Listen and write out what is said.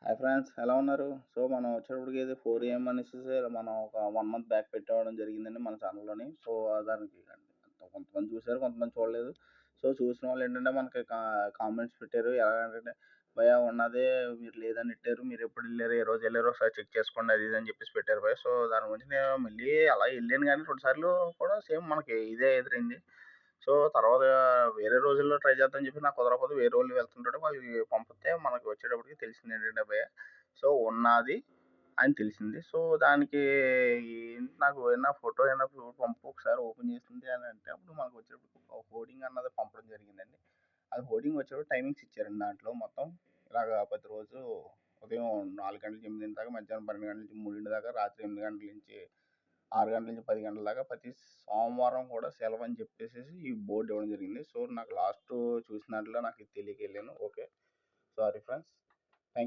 Hi friends, ఎలా ఉన్నారు? So, మనం వచ్చేటప్పటికి ఇది 4 AM అనేసేసి మనం ఒక 1 మంత్ బ్యాక్ పెట్టడం జరిగిందండి మన ఛానల్‌లోని. సో, దానికి కొంతమంది చూసారు, కొంతమంది చూడలేదు. సో, చూసిన వాళ్ళేంటంటే మనకి కామెంట్స్ పెట్టారు. ఎలాగంటే, "భయ్యా ఉన్నదే మీరు లేదని ఎట్టారు. మీరెప్పుడెళ్లారు? ఏ రోజెళ్లారో ఒకసారి చెక్ చేసుకోండి." అది ఇది అని చెప్పేసి పెట్టారు భయ్యా. సో, దాని గురించి నేను మళ్ళీ అలా ఎళ్ళాను గానీ 2 సార్లు కూడా సేమ్ మనకి ఇదే ఎదురైంది. సో, తర్వాత వేరే రోజుల్లో ట్రై చేద్దామని చెప్పి నాకు కుదరకపోతే వేరే వాళ్ళు వెళ్తుంటే వాళ్ళకి పంపితే మనకు వచ్చేటప్పటికి తెలిసిందేంటంటే భయ్యా, సో, ఉన్నాది అని తెలిసింది. సో, దానికి నాకు ఏమన్నా ఫోటో ఏమన్నా పంపు ఒకసారి ఓపెన్ చేసింది అని అంటే అప్పుడు మనకు వచ్చేటప్పటికి ఒక హోర్డింగ్ అన్నది పంపడం జరిగిందండి. అది హోర్డింగ్ వచ్చేటప్పుడు టైమింగ్స్ ఇచ్చారండి దాంట్లో మొత్తం. ఇలాగ ప్రతిరోజు ఉదయం 4 గంటల నుంచి 8 దాకా, మధ్యాహ్నం 12 గంటల నుంచి 3 దాకా, రాత్రి 8 గంటల నుంచి 6 గంటల నుంచి 10 గంటల దాకా ప్రతి సోమవారం కూడా సెలవని చెప్పేసేసి ఈ బోర్డ్ ఇవ్వడం జరిగింది. సో, నాకు లాస్టు చూసిన దాంట్లో నాకు ఇది తెలియక ఎళ్ళాను. ఓకే. Sorry friends.